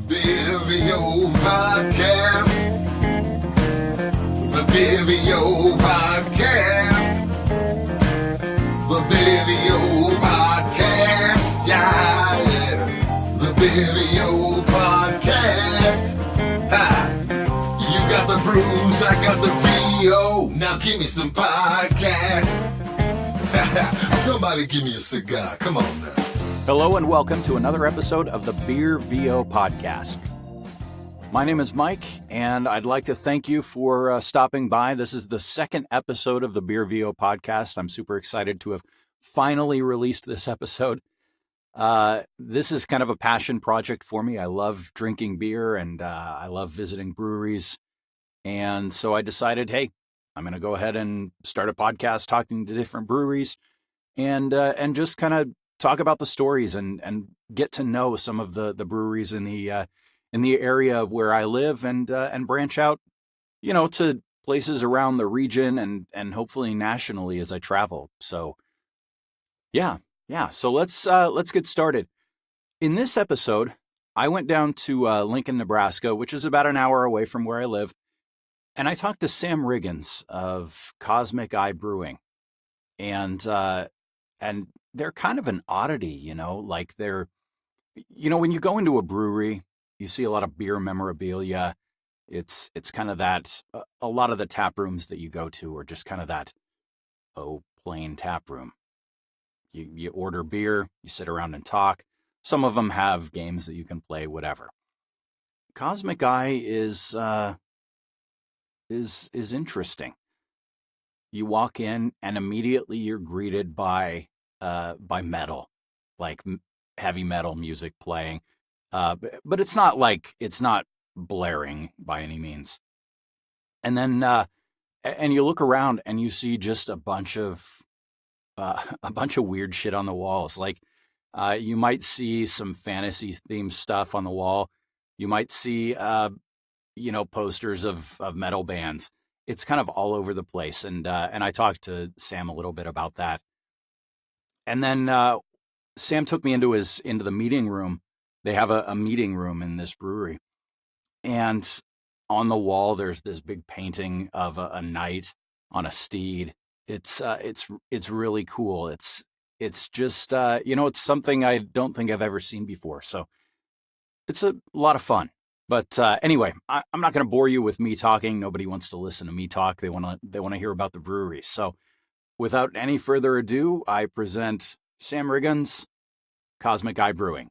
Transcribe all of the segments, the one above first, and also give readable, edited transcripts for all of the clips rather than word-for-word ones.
Bivio Podcast. The Bivio Podcast. The Bivio Podcast. Yeah. The Bivio Podcast. Ha. You got the brews, I got the VO. Now give me some podcast. Somebody give me a cigar. Come on now. Hello and welcome to another episode of the Beer VO Podcast. My name is Mike, and I'd like to thank you for stopping by. This is the second episode of the Beer VO Podcast. I'm super excited to have finally released this episode. This is kind of a passion project for me. I love drinking beer, and I love visiting breweries. And so I decided, hey, I'm going to go ahead and start a podcast talking to different breweries and just kind of talk about the stories and get to know some of the breweries in the area of where I live and branch out, to places around the region and hopefully nationally as I travel. So yeah. So let's get started. In this episode, I went down to Lincoln, Nebraska, which is about an hour away from where I live. And I talked to Sam Riggins of Cosmic Eye Brewing. And they're kind of an oddity, like they're, when you go into a brewery, you see a lot of beer memorabilia. It's kind of that, a lot of the tap rooms that you go to are just kind of that, plain tap room. You order beer, you sit around and talk. Some of them have games that you can play, whatever. Cosmic Eye is interesting. You walk in and immediately you're greeted by metal, like heavy metal music playing. But it's not blaring by any means. And then and you look around and you see just a bunch of weird shit on the walls. Like you might see some fantasy themed stuff on the wall. You might see posters of metal bands. It's kind of all over the place. And I talked to Sam a little bit about that. And then Sam took me into the meeting room. They have a meeting room in this brewery. And on the wall, there's this big painting of a knight on a steed. It's really cool. It's just, it's something I don't think I've ever seen before. So it's a lot of fun. But anyway, I'm not going to bore you with me talking. Nobody wants to listen to me talk. They want to hear about the brewery. So without any further ado, I present Sam Riggins, Cosmic Eye Brewing.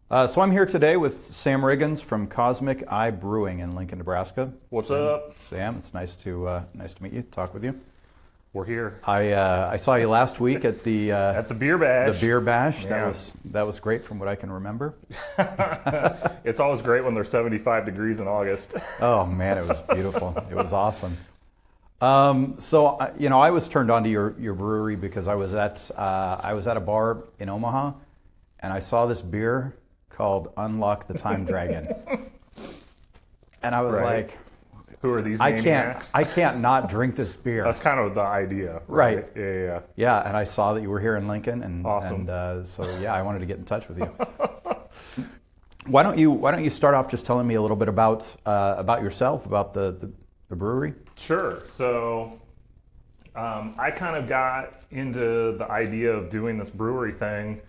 So I'm here today with Sam Riggins from Cosmic Eye Brewing in Lincoln, Nebraska. What's up, Sam? It's nice to meet you. Talk with you. We're here. I saw you last week at the Beer Bash. The Beer Bash. Yeah. That was great from what I can remember. It's always great when there's 75 degrees in August. Oh man, it was beautiful. It was awesome. So I was turned on to your brewery because I was at a bar in Omaha, and I saw this beer called Unlock the Time Dragon, and I was like, "Who are these maniacs? I can't not drink this beer." That's kind of the idea, right? Yeah. Yeah, and I saw that you were here in Lincoln, and awesome. And so I wanted to get in touch with you. Why don't you start off just telling me a little bit about yourself, about the brewery? Sure. So I kind of got into the idea of doing this brewery thing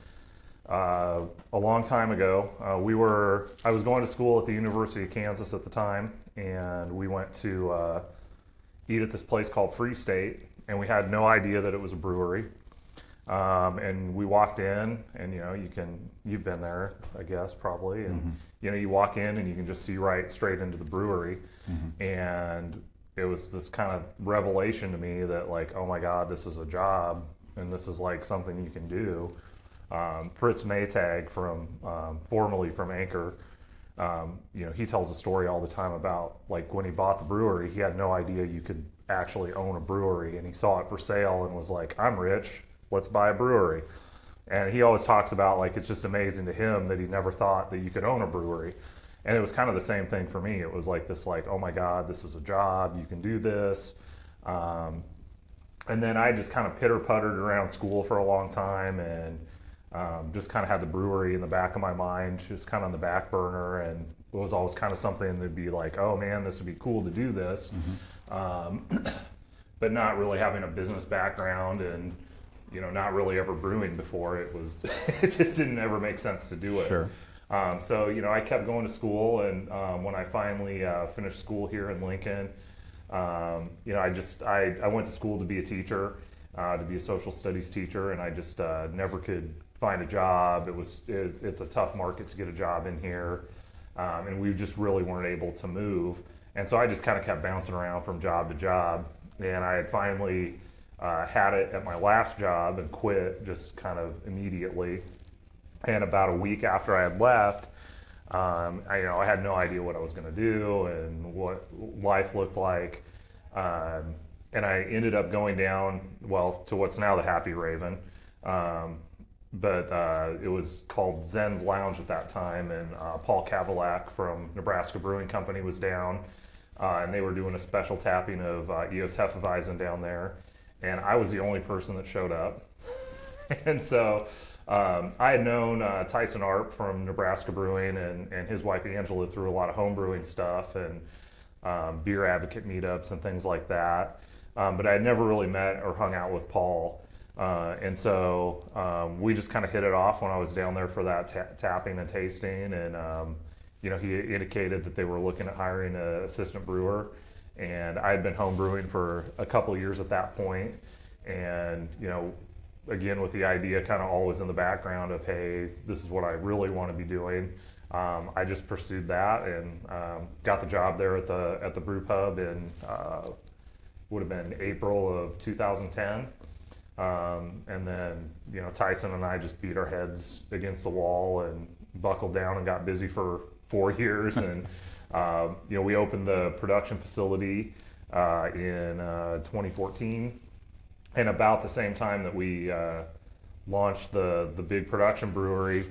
a long time ago. I was going to school at the University of Kansas at the time, and we went to eat at this place called Free State, and we had no idea that it was a brewery. And we walked in, and you've been there, I guess, probably, and you walk in and you can just see right straight into the brewery, and it was this kind of revelation to me that, like, oh my God, this is a job, and this is like something you can do. Fritz Maytag formerly from Anchor, he tells a story all the time about, like, when he bought the brewery, he had no idea you could actually own a brewery, and he saw it for sale and was like, I'm rich, let's buy a brewery. And he always talks about, like, it's just amazing to him that he never thought that you could own a brewery. And it was kind of the same thing for me. It was like this, like, oh my God, this is a job, you can do this. And then I just kind of pitter-puttered around school for a long time, and Just kind of had the brewery in the back of my mind, just kind of on the back burner, and it was always kind of something that'd be like, oh man, this would be cool to do this. But not really having a business background and, not really ever brewing before, it just didn't ever make sense to do it. Sure. So, I kept going to school, and when I finally finished school here in Lincoln, I went to school to be a teacher, to be a social studies teacher, and I just never could find a job. It's a tough market to get a job in here, and we just really weren't able to move. And so I just kind of kept bouncing around from job to job, and I had finally had it at my last job and quit just kind of immediately. And about a week after I had left, I had no idea what I was going to do and what life looked like. And I ended up going down, to what's now the Happy Raven. But it was called Zen's Lounge at that time, and Paul Kavalak from Nebraska Brewing Company was down, and they were doing a special tapping of EOS Hefeweizen down there, and I was the only person that showed up. And so I had known Tyson Arp from Nebraska Brewing and his wife Angela through a lot of home brewing stuff and beer advocate meetups and things like that, but I had never really met or hung out with Paul. And so we just kind of hit it off when I was down there for that tapping and tasting, and he indicated that they were looking at hiring an assistant brewer, and I had been home brewing for a couple of years at that point, and again with the idea kind of always in the background of, hey, this is what I really want to be doing. I just pursued that and got the job there at the brew pub in would have been April of 2010. And then, Tyson and I just beat our heads against the wall and buckled down and got busy for 4 years. And, we opened the production facility in 2014. And about the same time that we launched the big production brewery,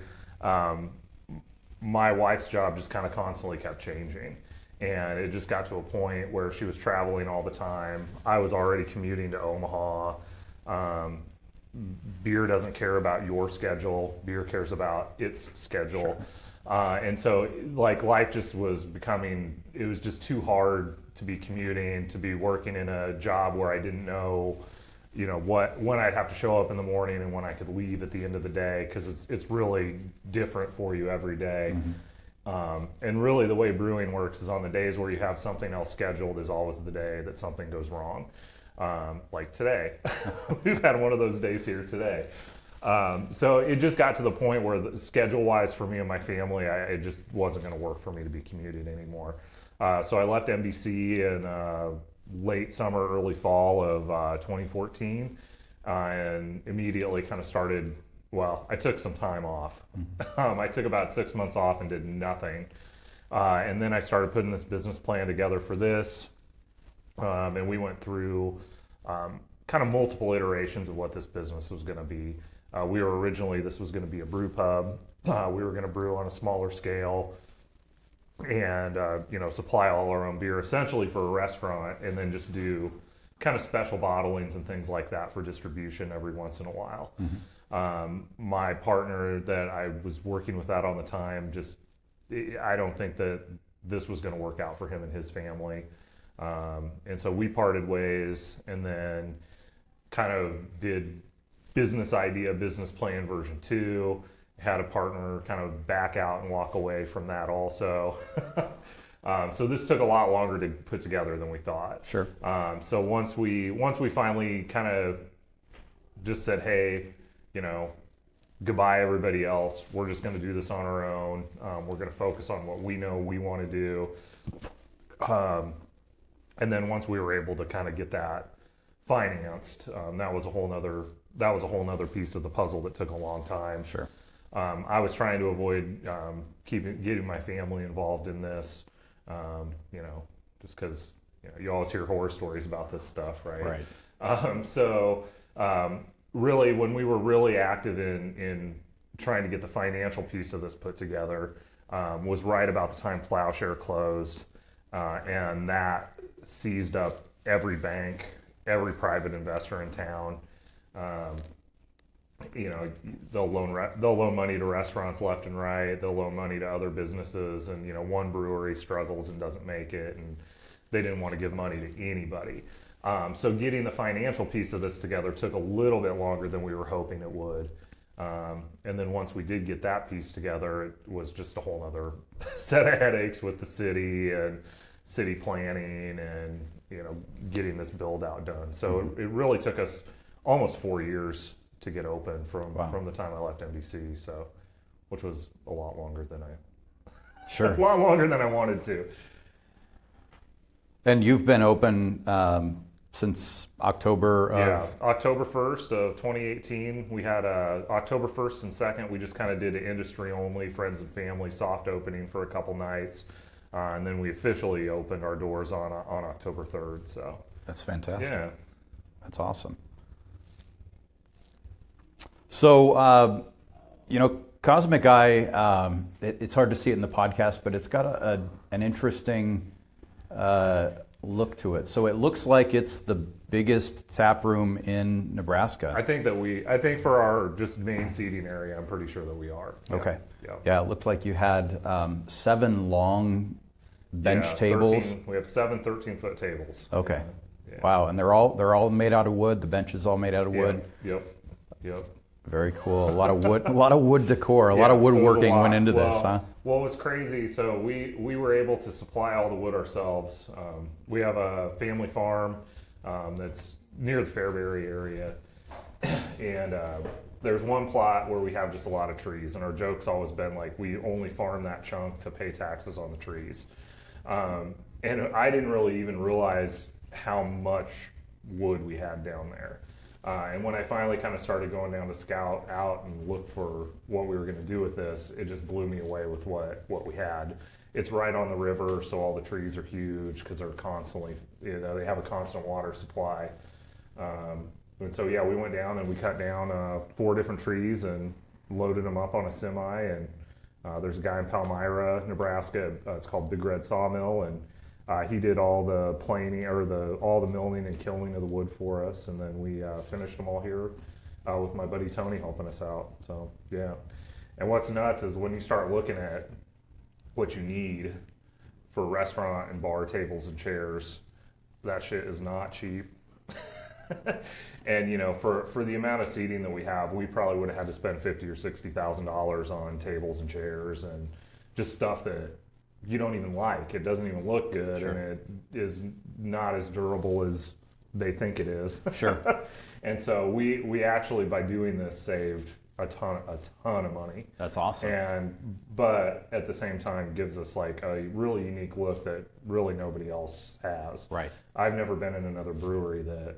my wife's job just kind of constantly kept changing. And it just got to a point where she was traveling all the time. I was already commuting to Omaha. Beer doesn't care about your schedule. Beer cares about its schedule. Sure. And so life just was it was just too hard to be commuting, to be working in a job where I didn't know, when I'd have to show up in the morning and when I could leave at the end of the day, because it's really different for you every day. Mm-hmm. And really the way brewing works is on the days where you have something else scheduled is always the day that something goes wrong. Like today. We've had one of those days here today. So it just got to the point where schedule-wise for me and my family, it just wasn't going to work for me to be commuting anymore. So I left NBC in late summer, early fall of 2014, and immediately kind of started, I took some time off. I took about 6 months off and did nothing. And then I started putting this business plan together for this. And we went through kind of multiple iterations of what this business was going to be. This was going to be a brew pub. We were going to brew on a smaller scale and, supply all our own beer essentially for a restaurant, and then just do kind of special bottlings and things like that for distribution every once in a while. Mm-hmm. My partner that I was working with that on the time, I don't think that this was going to work out for him and his family. And so we parted ways, and then kind of did business plan version 2, had a partner kind of back out and walk away from that also. So this took a lot longer to put together than we thought. Sure. So once we finally kind of just said, hey, goodbye everybody else, we're just going to do this on our own. We're going to focus on what we know we want to do. And then once we were able to kind of get that financed, that was a whole nother piece of the puzzle that took a long time. Sure. I was trying to avoid getting my family involved in this, just because you always hear horror stories about this stuff, right? Right. Really, when we were really active in trying to get the financial piece of this put together, was right about the time Plowshare closed, and that seized up every bank, every private investor in town. they'll loan money to restaurants left and right. They'll loan money to other businesses, and one brewery struggles and doesn't make it, and they didn't want to give money to anybody. So getting the financial piece of this together took a little bit longer than we were hoping it would. And then once we did get that piece together, it was just a whole other set of headaches with the city and city planning and getting this build out done. So it really took us almost 4 years to get open from the time I left NBC. So, which was a lot longer than a lot longer than I wanted to. And you've been open since October of... October 1st of 2018. We had October 1st and 2nd, we just kind of did an industry only, friends and family soft opening for a couple nights. And then we officially opened our doors on October 3rd. So that's fantastic. Yeah. That's awesome. So, Cosmic Eye, it's hard to see it in the podcast, but it's got an interesting look to it. So it looks like it's the biggest tap room in Nebraska. I think for our just main seating area, I'm pretty sure that we are. Yeah. Okay. Yeah. Yeah, it looked like you had 7 long bench tables. 13, we have 7 13-foot tables. Okay. Yeah. Wow, and they're all made out of wood. The bench is all made out of wood. Yep. Very cool. A lot of wood. A lot of wood decor. A lot of woodworking went into this, huh? Well, it was crazy. So we were able to supply all the wood ourselves. We have a family farm that's near the Fairbury area, and there's one plot where we have just a lot of trees. And our joke's always been like, we only farm that chunk to pay taxes on the trees. And I didn't really even realize how much wood we had down there. And when I finally kind of started going down to scout out and look for what we were going to do with this, it just blew me away with what we had. It's right on the river, so all the trees are huge because they're constantly, they have a constant water supply. And so, we went down and we cut down 4 different trees and loaded them up on a semi. And there's a guy in Palmyra, Nebraska. It's called Big Red Sawmill, and he did all the planing or all the milling and kilning of the wood for us, and then we finished them all here with my buddy Tony helping us out. So yeah, and what's nuts is when you start looking at what you need for restaurant and bar tables and chairs, that shit is not cheap. And for the amount of seating that we have, we probably would have had to spend $50,000 or $60,000 on tables and chairs and just stuff that you don't even like. It doesn't even look good, Sure. and it is not as durable as they think it is. Sure. And so we actually, by doing this, saved a ton of money. That's awesome. But at the same time gives us like a really unique look that really nobody else has. Right. I've never been in another brewery that,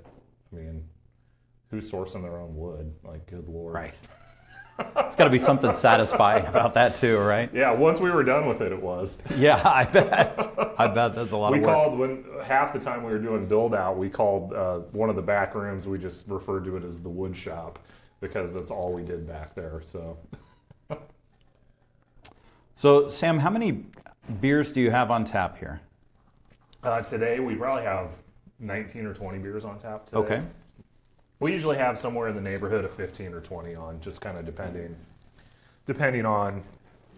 who's sourcing their own wood? Like, good Lord. Right. It's got to be something satisfying about that too, right? Yeah, once we were done with it, it was. Yeah, I bet. That's a lot of work. When half the time we were doing build out, we called one of the back rooms, we just referred to it as the wood shop because that's all we did back there. So Sam, how many beers do you have on tap here? Today we probably have 19 or 20 beers on tap today. Okay. We usually have somewhere in the neighborhood of 15 or 20 on, just kind of depending on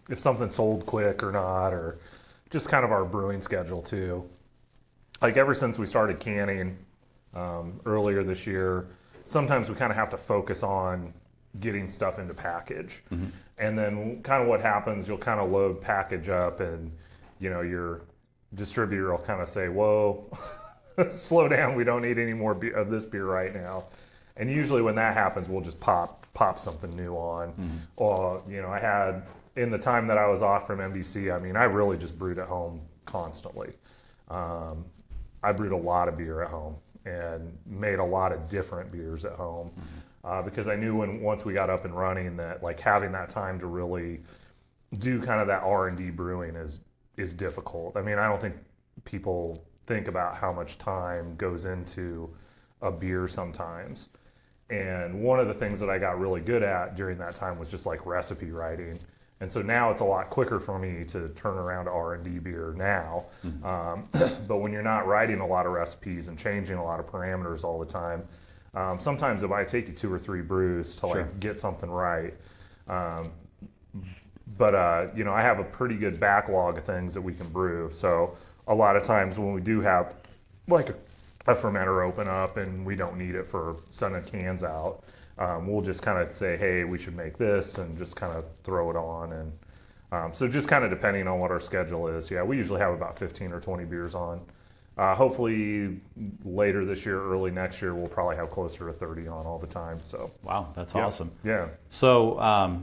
if something's sold quick or not, or just kind of our brewing schedule too. Like ever since we started canning earlier this year, sometimes we kind of have to focus on getting stuff into package. Mm-hmm. And then kind of what happens, you'll kind of load package up and your distributor will kind of say, whoa, slow down, we don't need any more of this beer right now. And usually when that happens, we'll just pop something new on. Mm-hmm. Or, I had, in the time that I was off from NBC, I really just brewed at home constantly. I brewed a lot of beer at home and made a lot of different beers at home. Mm-hmm. Because I knew once we got up and running that like having that time to really do kind of that R&D brewing is difficult. I don't think people think about how much time goes into a beer sometimes. And one of the things that I got really good at during that time was just like recipe writing. And so now it's a lot quicker for me to turn around to R&D beer now. Mm-hmm. But when you're not writing a lot of recipes and changing a lot of parameters all the time, Sometimes it might take you 2 or 3 brews to Sure. like get something right. But you know, I have a pretty good backlog of things that we can brew. So a lot of times when we do have like a fermenter open up and we don't need it for sending cans out, we'll just kind of say, hey, we should make this, and just kind of throw it on. And so just kind of depending on what our schedule is. Yeah, we usually have about 15 or 20 beers on. Hopefully later this year, early next year, we'll probably have closer to 30 on all the time. So Wow, that's yeah. awesome. Yeah. So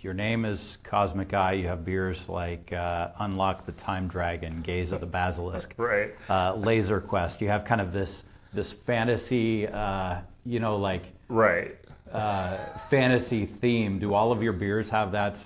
your name is Cosmic Eye. You have beers like Unlock the Time Dragon, Gaze of the Basilisk, Right. Laser Quest. You have kind of this fantasy, like Right. fantasy theme. Do all of your beers have that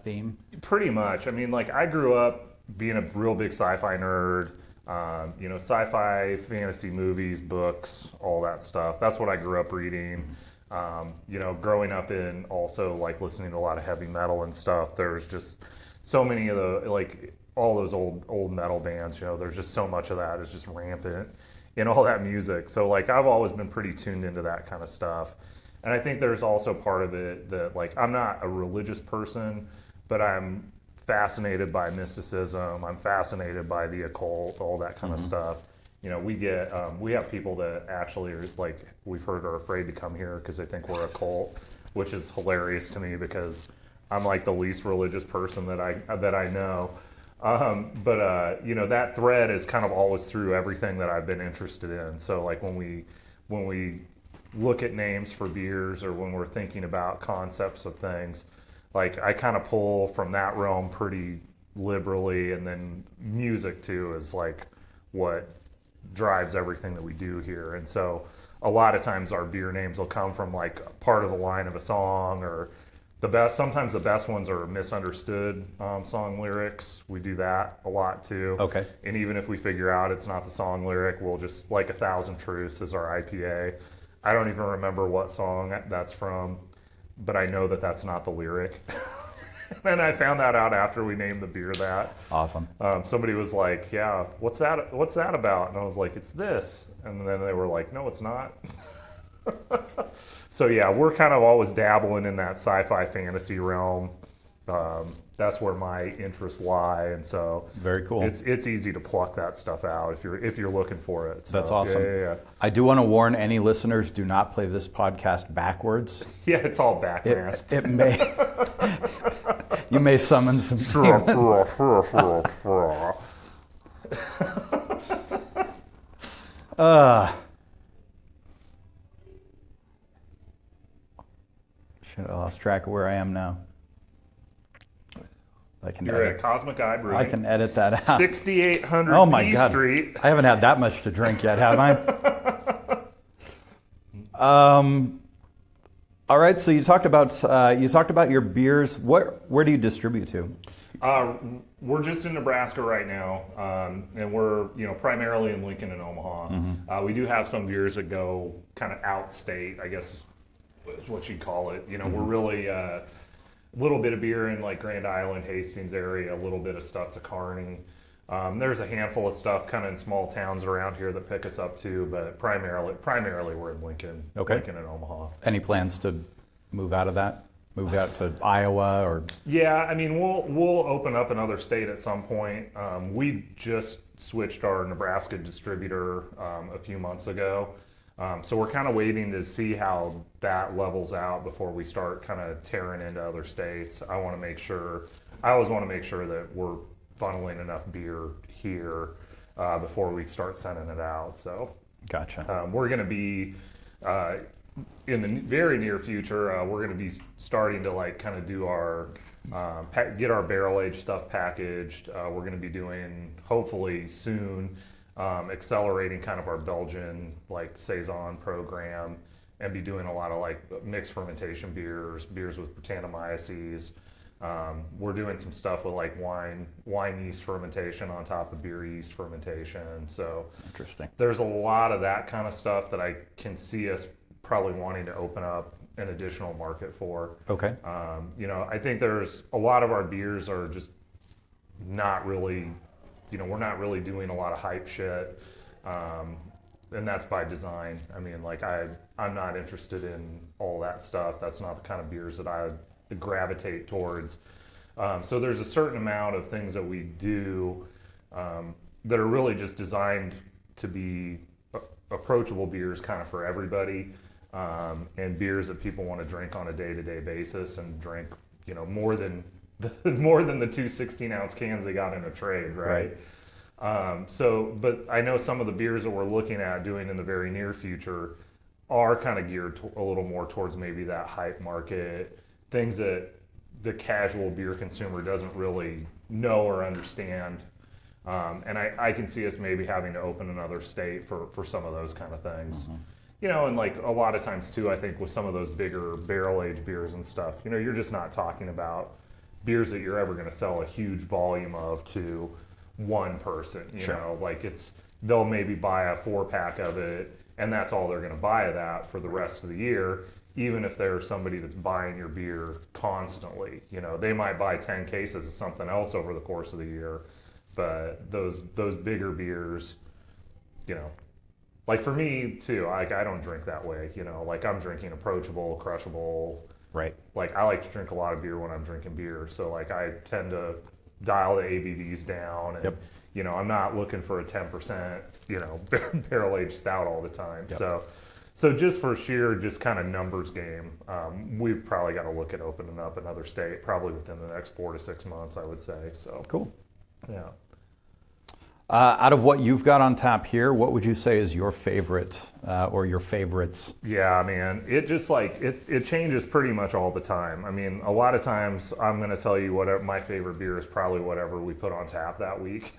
theme? Pretty much. I mean, like I grew up being a real big sci-fi nerd. Sci-fi, fantasy movies, books, all that stuff. That's what I grew up reading. Growing up in also like listening to a lot of heavy metal and stuff. There's just so many of the like all those old metal bands. There's just so much of that is just rampant in all that music. So like I've always been pretty tuned into that kind of stuff. And I think there's also part of it that like I'm not a religious person, but I'm fascinated by mysticism. I'm fascinated by the occult, all that kind of stuff. We have people that actually are like, we've heard are afraid to come here because they think we're a cult, which is hilarious to me because I'm like the least religious person that I know. That thread is kind of always through everything that I've been interested in. So like when we look at names for beers or when we're thinking about concepts of things, like I kind of pull from that realm pretty liberally, and then music too is like what drives everything that we do here. And so a lot of times our beer names will come from like part of the line of a song, or sometimes the best ones are misunderstood song lyrics. We do that a lot too. Okay. And even if we figure out it's not the song lyric, we'll just like 1,000 Truths is our IPA. I don't even remember what song that's from, but I know that that's not the lyric. And I found that out after we named the beer that. Awesome. Somebody was like, yeah, what's that about? And I was like, it's this. And then they were like, no, it's not. So yeah, we're kind of always dabbling in that sci-fi fantasy realm. That's where my interests lie, and so Very cool. It's easy to pluck that stuff out if you're looking for it. So, That's awesome. Yeah. I do want to warn any listeners: do not play this podcast backwards. Yeah, it's all backmasked. It may you may summon some demons. Should have lost track of where I am now. You're at Cosmic Eye Brewing. I can edit that out. 6800 Oh my P God. Street. I haven't had that much to drink yet, have I? All right. So you talked about your beers. Where do you distribute to? We're just in Nebraska right now, and we're primarily in Lincoln and Omaha. We do have some beers that go kind of outstate, I guess is what you'd call it. We're really a little bit of beer in like Grand Island, Hastings area, a little bit of stuff to Kearney. There's a handful of stuff kind of in small towns around here that pick us up too, but primarily we're in Lincoln, Okay. Lincoln and Omaha. Any plans to move out of that? Move out to Iowa or? Yeah, I mean we'll open up another state at some point. We just switched our Nebraska distributor a few months ago. So we're kind of waiting to see how that levels out before we start kind of tearing into other states. I always want to make sure that we're funneling enough beer here before we start sending it out. So Gotcha. we're going to be in the very near future. We're going to be starting to like kind of do our get our barrel aged stuff packaged. We're going to be doing hopefully soon. Accelerating kind of our Belgian like Saison program, and be doing a lot of like mixed fermentation beers with Brettanomyces. We're doing some stuff with like wine yeast fermentation on top of beer yeast fermentation. So Interesting. there's a lot of that kind of stuff that I can see us probably wanting to open up an additional market for. Okay. I think there's a lot of our beers are just not really, we're not really doing a lot of hype shit. and that's by design. I mean, like I'm not interested in all that stuff. That's not the kind of beers that I gravitate towards. So there's a certain amount of things that we do that are really just designed to be approachable beers kind of for everybody, and beers that people want to drink on a day-to-day basis and drink, more than the 2 16-ounce cans they got in a trade, right? But I know some of the beers that we're looking at doing in the very near future are kind of geared a little more towards maybe that hype market, things that the casual beer consumer doesn't really know or understand. And I can see us maybe having to open another state for some of those kind of things. And like a lot of times too, I think with some of those bigger barrel-aged beers and stuff, you're just not talking about beers that you're ever going to sell a huge volume of to one person, Sure. like they'll maybe buy a 4-pack of it and that's all they're going to buy of that for the rest of the year, even if they're somebody that's buying your beer constantly. They might buy 10 cases of something else over the course of the year, but those bigger beers, like for me too, I don't drink that way, like I'm drinking approachable, crushable. Right. Like I like to drink a lot of beer when I'm drinking beer, so like I tend to dial the ABVs down, and I'm not looking for a 10%, barrel aged stout all the time. Yep. So just for sheer just kind of numbers game, we've probably got to look at opening up another state probably within the next 4 to 6 months, I would say. So Cool. Yeah. Out of what you've got on tap here, what would you say is your favorite or your favorites? Yeah, man, it just like it changes pretty much all the time. I mean, a lot of times I'm going to tell you what my favorite beer is, probably whatever we put on tap that week.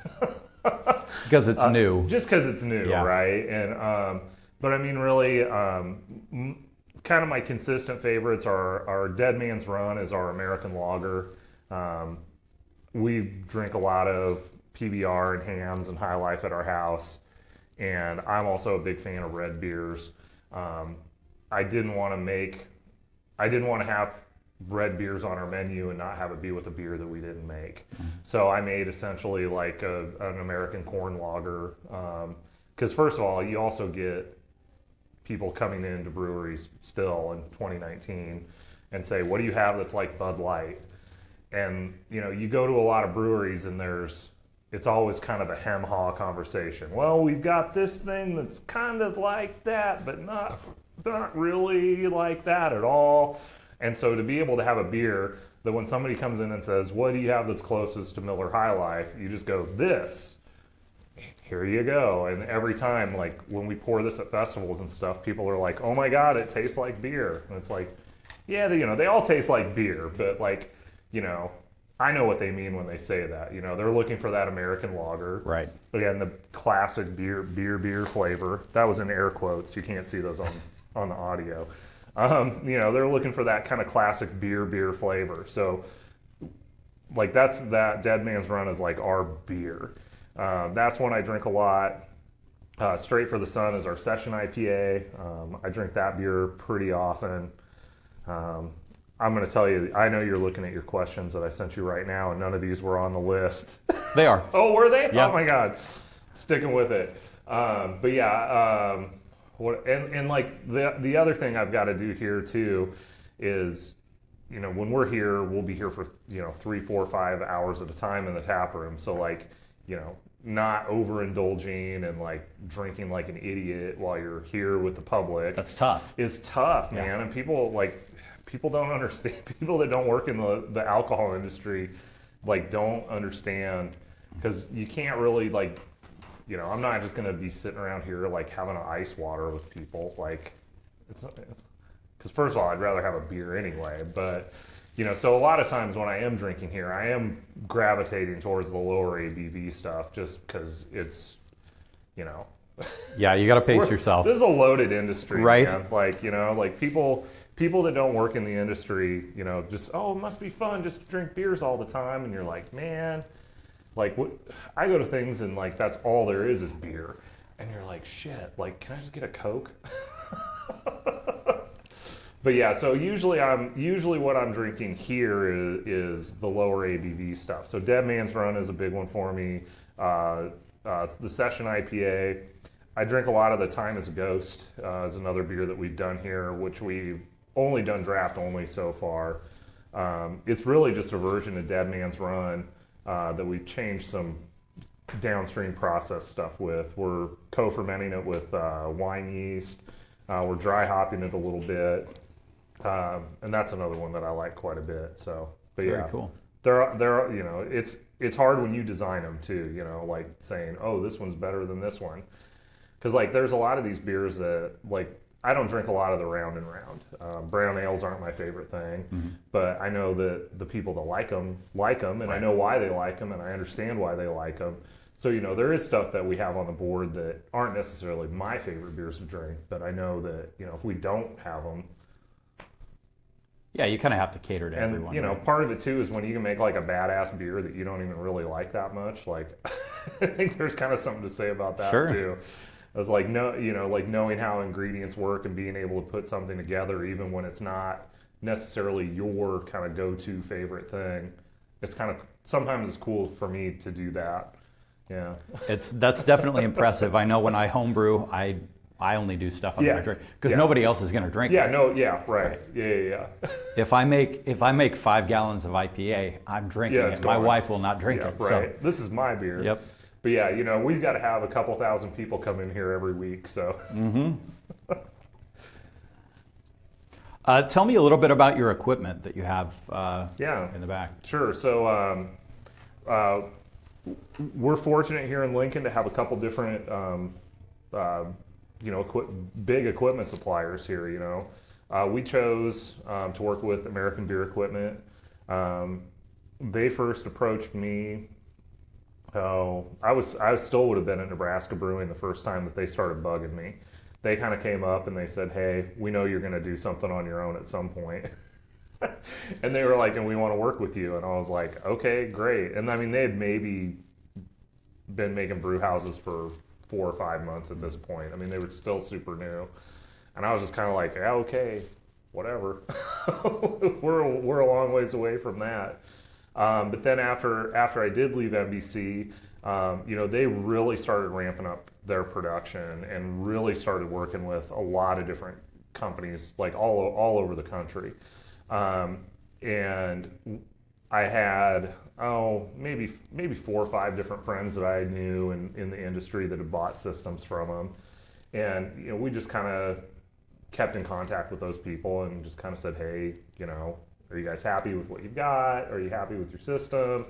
Because it's new. Just because it's new, Yeah. right? And but I mean, really, kind of my consistent favorites are Dead Man's Run is our American lager. We drink a lot of PBR and hams and High Life at our house, and I'm also a big fan of red beers. I didn't want to have red beers on our menu and not have it be with a beer that we didn't make. So I made essentially like an American corn lager, because first of all, you also get people coming into breweries still in 2019 and say, what do you have that's like Bud Light? And you go to a lot of breweries and it's always kind of a hem-haw conversation. Well, we've got this thing that's kind of like that, but not really like that at all. And so to be able to have a beer that when somebody comes in and says, what do you have that's closest to Miller High Life? You just go, this. Here you go. And every time, like when we pour this at festivals and stuff, people are like, oh my God, it tastes like beer. And it's like, yeah, they all taste like beer, but like, I know what they mean when they say that. They're looking for that American lager. Right. Again, the classic beer flavor. That was in air quotes. You can't see those on the audio. They're looking for that kind of classic beer flavor. So, like that Dead Man's Run is like our beer. That's one I drink a lot. Straight for the Sun is our session IPA. I drink that beer pretty often. I'm going to tell you, I know you're looking at your questions that I sent you right now, and none of these were on the list. They are. Oh, were they? Yeah. Oh my God. Sticking with it. But yeah, and like the other thing I've got to do here too is, when we're here, we'll be here for, 3, 4, 5 hours at a time in the tap room. So like, not overindulging and like drinking like an idiot while you're here with the public. That's tough. Is tough, man. Yeah. And people don't understand. People that don't work in the alcohol industry, like, don't understand, because you can't really like, I'm not just gonna be sitting around here like having an ice water with people. Like, it's because first of all, I'd rather have a beer anyway. But so a lot of times when I am drinking here, I am gravitating towards the lower ABV stuff just because it's, Yeah, you got to pace yourself. This is a loaded industry, right? Man. Like, people that don't work in the industry, just, oh, it must be fun just to drink beers all the time. And you're like, man, like, what? I go to things and like that's all there is beer. And you're like, shit, like, can I just get a Coke? But yeah, so usually what I'm drinking here is the lower ABV stuff. So Dead Man's Run is a big one for me. The Session IPA. I drink a lot of the Time as a Ghost, is another beer that we've done here, which we've only done draft only so far. It's really just a version of Dead Man's Run that we've changed some downstream process stuff with. We're co-fermenting it with wine yeast. We're dry hopping it a little bit, and that's another one that I like quite a bit. So, but yeah, Very cool. They're you know, it's hard when you design them too. You know, like saying, oh, this one's better than this one, because like there's a lot of these beers that like I don't drink a lot of the round and round. Brown ales aren't my favorite thing, but I know that the people that like them, and I know why they like them, and I understand why they like them. So, you know, there is stuff that we have on the board that aren't necessarily my favorite beers to drink, but I know that, you know, if we don't have them. Yeah, you kind of have to cater to And, everyone. you know, right? part of it too is when you can make like a badass beer that you don't even really like that much. Like, I think there's kind of something to say about that Sure. too. I was like, no, you know, like knowing how ingredients work and being able to put something together, even when it's not necessarily your kind of go-to favorite thing. It's kind of, sometimes it's cool for me to do that. Yeah. That's definitely impressive. I know when I homebrew, I only do stuff I'm Yeah. gonna drink because Yeah. nobody else is gonna drink Yeah, it. no, yeah, right. Yeah. If I make 5 gallons of IPA, I'm drinking Yeah, it's it. My gone. wife will not drink Yeah, it. right. This is my beer. Yep. But yeah, you know, we've got to have a couple thousand people come in here every week, so. Tell me a little bit about your equipment that you have Yeah. in the back. Sure. So we're fortunate here in Lincoln to have a couple different, you know, big equipment suppliers here. You know, we chose to work with American Beer Equipment. They first approached me. Oh, I still would have been at Nebraska Brewing the first time that they started bugging me. They kind of came up and they said, "Hey, we know you're going to do something on your own at some point." And they were like, "And we want to work with you." And I was like, "Okay, great." And I mean, they had maybe been making brew houses for 4 or 5 months at this point. I mean, they were still super new. And I was just kind of like, "Yeah, okay, whatever." we're a long ways away from that. But then after I did leave NBC, you know, they really started ramping up their production and really started working with a lot of different companies, like all over the country. And I had maybe 4 or 5 different friends that I knew in the industry that had bought systems from them, and you know, we just kind of kept in contact with those people and just kind of said, "Hey, you know, are you guys happy with what you've got? Are you happy with your system?"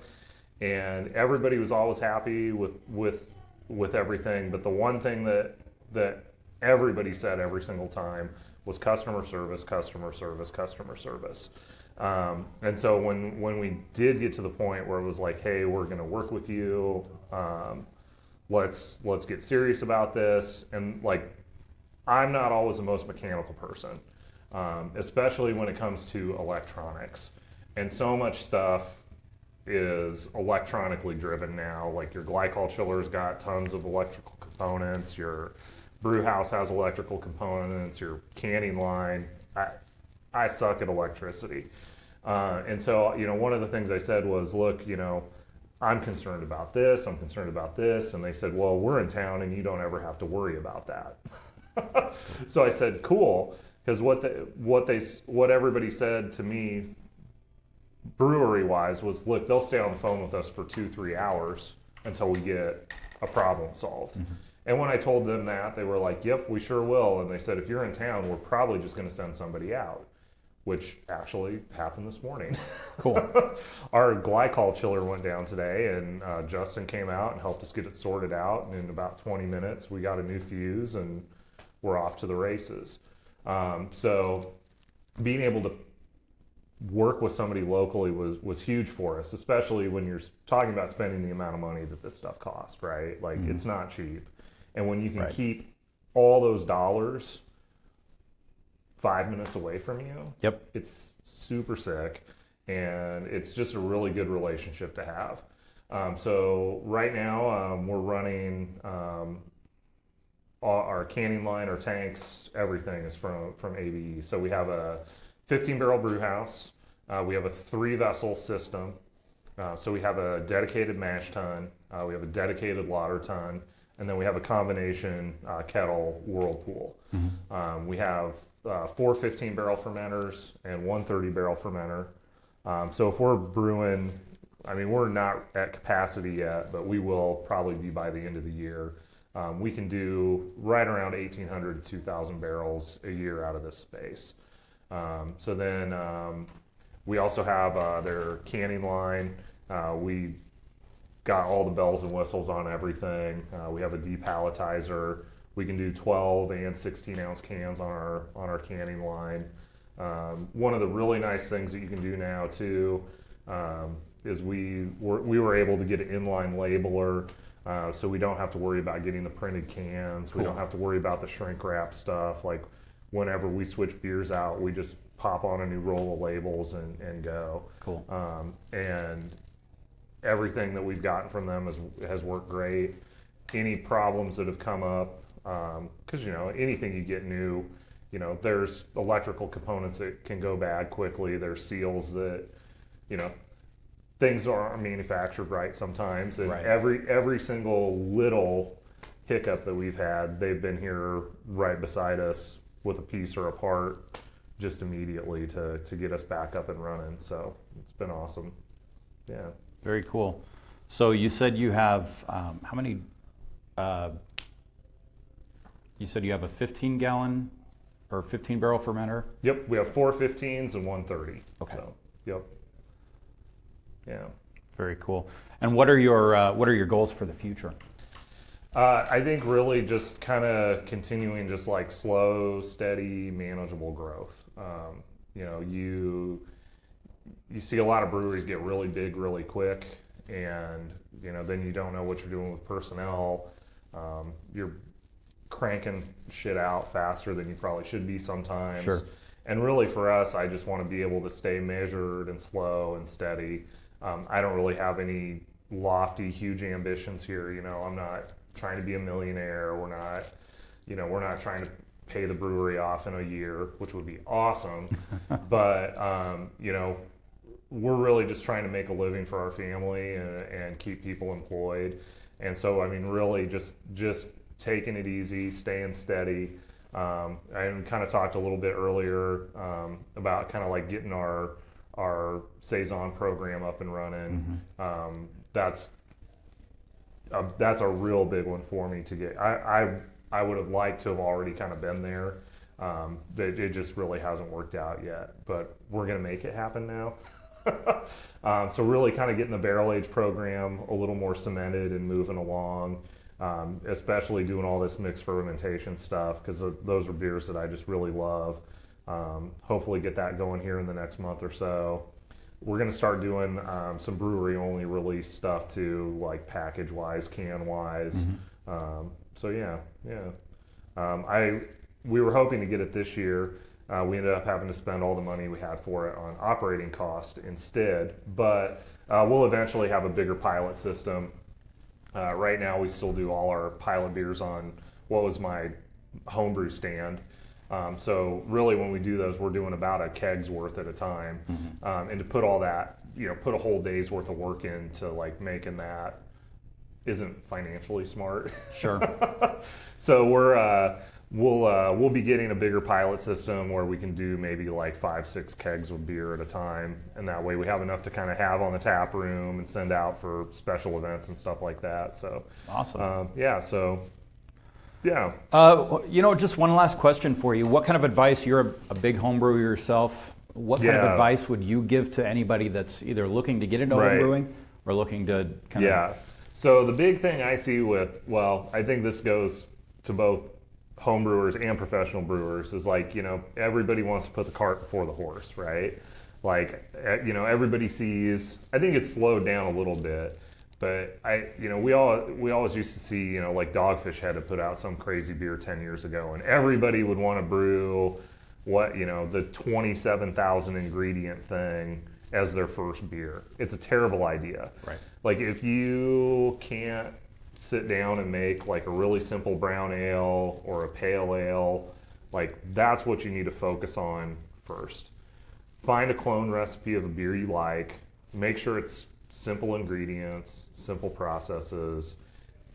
And everybody was always happy with everything, but the one thing that everybody said every single time was customer service, customer service, customer service. And so when we did get to the point where it was like, "Hey, we're going to work with you, let's get serious about this," and like, I'm not always the most mechanical person, especially when it comes to electronics, and so much stuff is electronically driven now. Like your glycol chiller's got tons of electrical components, your brew house has electrical components, your canning line. I suck at electricity. And so, you know, one of the things I said was, "Look, you know, I'm concerned about this, I'm concerned about this." And they said, "Well, we're in town and you don't ever have to worry about that." So I said, "Cool," because what everybody said to me brewery wise was, "Look, they'll stay on the phone with us for 2-3 hours until we get a problem solved." And when I told them that, they were like, "Yep, we sure will." And they said, "If you're in town, we're probably just going to send somebody out," which actually happened this morning. Cool. Our glycol chiller went down today, and Justin came out and helped us get it sorted out. And in about 20 minutes, we got a new fuse, and we're off to the races. So being able to work with somebody locally was huge for us, especially when you're talking about spending the amount of money that this stuff costs, right? Like, it's not cheap. And when you can keep all those dollars 5 minutes away from you, Yep. it's super sick, and it's just a really good relationship to have. So right now we're running our canning line, our tanks, everything is from ABE. So we have a 15-barrel brew house. We have a 3-vessel system. So we have a dedicated mash tun. We have a dedicated lauter tun. and then we have a combination kettle whirlpool. We have 4 15-barrel fermenters and 1 30-barrel fermenter. So if we're brewing, I mean, we're not at capacity yet, but we will probably be by the end of the year. We can do right around 1,800 to 2,000 barrels a year out of this space. So then we also have their canning line. We got all the bells and whistles on everything. We have a depalletizer. We can do 12 and 16 ounce cans on our canning line. One of the really nice things that you can do now too is we were able to get an inline labeler, so we don't have to worry about getting the printed cans. We don't have to worry about the shrink wrap stuff. Like whenever we switch beers out, we just pop on a new roll of labels and go. Cool. And everything that we've gotten from them has worked great. Any problems that have come up, because anything you get new, there's electrical components that can go bad quickly. There's seals that, things aren't manufactured right sometimes. And every single little hiccup that we've had, they've been here right beside us with a piece or a part just immediately to get us back up and running. So it's been awesome. Yeah. Very cool. So you said you have how many? You said you have a 15-gallon or 15-barrel fermenter. Yep, we have 4 15s and 1 30. Okay. So, yep. Yeah. Very cool. And what are your goals for the future? I think really just kind of continuing just like slow, steady, manageable growth. You see a lot of breweries get really big really quick, and then you don't know what you're doing with personnel. You're cranking shit out faster than you probably should be sometimes. Sure. And really for us, I just want to be able to stay measured and slow and steady. I don't really have any lofty, huge ambitions here. I'm not trying to be a millionaire. We're not trying to pay the brewery off in a year, which would be awesome. But we're really just trying to make a living for our family and keep people employed. And so, I mean, really just taking it easy, staying steady. I kind of talked a little bit earlier about kind of like getting our Saison program up and running. Mm-hmm. That's a real big one for me to get. I would have liked to have already kind of been there. But it just really hasn't worked out yet. But we're going to make it happen now. So really kind of getting the barrel age program a little more cemented and moving along, especially doing all this mixed fermentation stuff, because those are beers that I just really love. Hopefully get that going here in the next month or so. We're going to start doing some brewery only release stuff too, like package wise, can wise. Mm-hmm. So yeah. We were hoping to get it this year. We ended up having to spend all the money we had for it on operating cost instead, but we'll eventually have a bigger pilot system. Right now we still do all our pilot beers on what was my homebrew stand. So really when we do those, we're doing about a keg's worth at a time. Mm-hmm. And to put all that, put a whole day's worth of work into like making that isn't financially smart. Sure. So we'll be getting a bigger pilot system where we can do maybe like 5-6 kegs of beer at a time, and that way we have enough to kind of have on the tap room and send out for special events and stuff like that. So awesome. Yeah. Just one last question for you. What kind of advice? You're a big homebrewer yourself. What kind of advice would you give to anybody that's either looking to get into homebrewing or looking to kind of? So the big thing I see I think this goes to both homebrewers and professional brewers is like, everybody wants to put the cart before the horse, right? Like, everybody sees, I think it's slowed down a little bit, but we always used to see, like Dogfish had to put out some crazy beer 10 years ago, and everybody would want to brew the 27,000 ingredient thing as their first beer. It's a terrible idea. Right. Like if you can't sit down and make like a really simple brown ale or a pale ale, like that's what you need to focus on first. Find a clone recipe of a beer you like. Make sure it's simple ingredients, simple processes.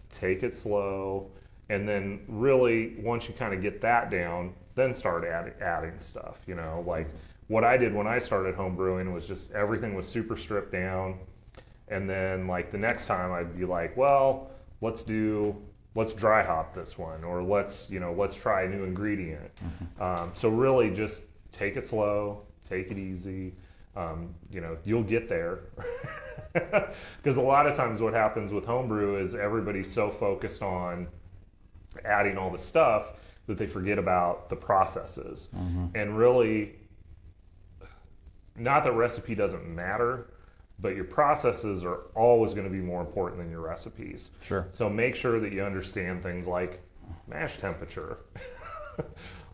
take it slow, and then really once you kind of get that down, then start adding stuff. You know, like what I did when I started home brewing was just everything was super stripped down, and then like the next time I'd be like, well, let's dry hop this one, or let's try a new ingredient. So really just take it slow, take it easy. You'll get there. Because a lot of times what happens with homebrew is everybody's so focused on adding all the stuff that they forget about the processes. And really, not that recipe doesn't matter, but your processes are always going to be more important than your recipes. Sure. So make sure that you understand things like mash temperature.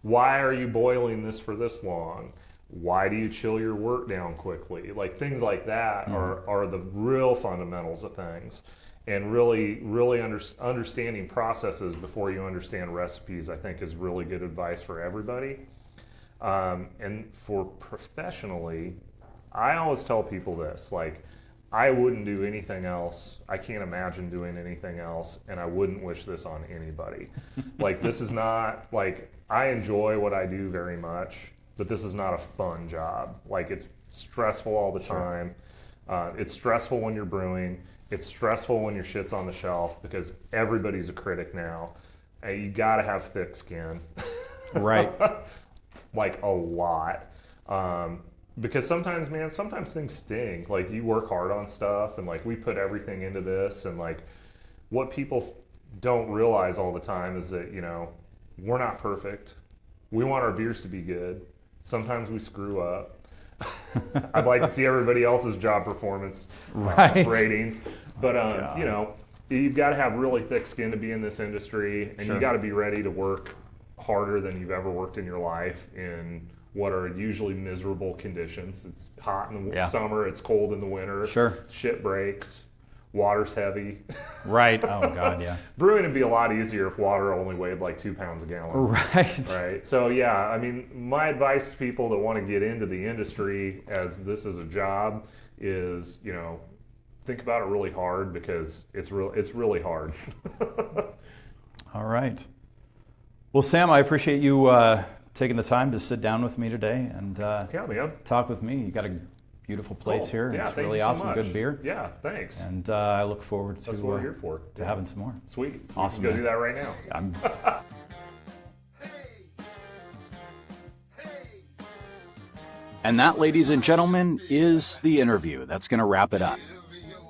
Why are you boiling this for this long? Why do you chill your wort down quickly? Like things like that are the real fundamentals of things. And really understanding processes before you understand recipes, I think, is really good advice for everybody. And for professionally, I always tell people this, like, I wouldn't do anything else. I can't imagine doing anything else, and I wouldn't wish this on anybody. Like, this is not, like, I enjoy what I do very much, but this is not a fun job. Like, it's stressful all the time. It's stressful when you're brewing. It's stressful when your shit's on the shelf because everybody's a critic now. And you gotta have thick skin. Right. Like, a lot. Because sometimes things sting. Like, you work hard on stuff, and like we put everything into this, and like what people don't realize all the time is that, we're not perfect. We want our beers to be good. Sometimes we screw up. I'd like to see everybody else's job performance ratings, but you've got to have really thick skin to be in this industry, and you got to be ready to work harder than you've ever worked in your life in what are usually miserable conditions. It's hot in the summer, it's cold in the winter. Sure. Shit breaks, water's heavy. Right. Oh God, yeah. Brewing would be a lot easier if water only weighed like 2 pounds a gallon. Right. So yeah, I mean, my advice to people that want to get into the industry as this is a job is, think about it really hard, because it's really hard. All right. Well, Sam, I appreciate you taking the time to sit down with me today and talk with me. You got a beautiful place here. And it's really awesome, so good beer. Yeah, thanks. And I look forward to That's what we're here for. To having some more. Sweet. Awesome. Go do that right now. And that, ladies and gentlemen, is the interview. That's going to wrap it up.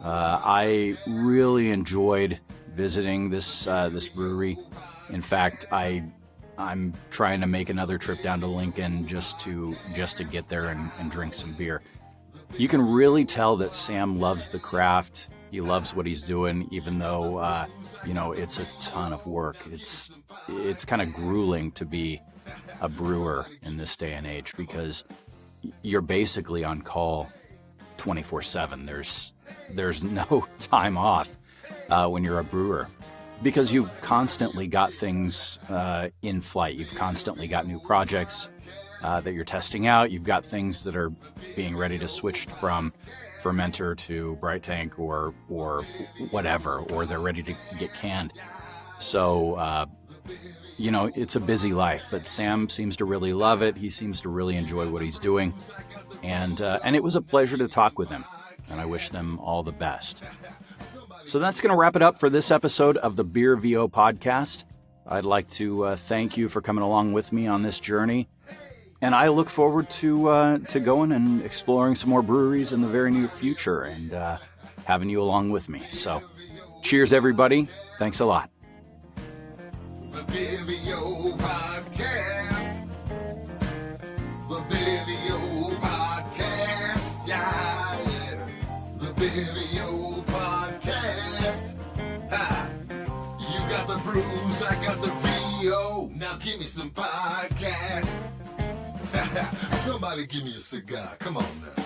I really enjoyed visiting this brewery. In fact, I'm trying to make another trip down to Lincoln just to get there and drink some beer. You can really tell that Sam loves the craft. He loves what he's doing, even though it's a ton of work. It's kind of grueling to be a brewer in this day and age, because you're basically on call 24/7. There's no time off when you're a brewer, because you've constantly got things in flight. You've constantly got new projects that you're testing out. You've got things that are being ready to switch from fermenter to bright tank or whatever, or they're ready to get canned. So, it's a busy life, but Sam seems to really love it. He seems to really enjoy what he's doing. And it was a pleasure to talk with him, and I wish them all the best. So that's going to wrap it up for this episode of the Beer VO podcast. I'd like to thank you for coming along with me on this journey. And I look forward to going and exploring some more breweries in the very near future and having you along with me. So cheers, everybody. Thanks a lot. The Beer VO podcast. The Beer VO podcast. Yeah. The Beer VO podcast. Ha. You got the brews, I got the VO. Now give me some podcast. Somebody give me a cigar. Come on now.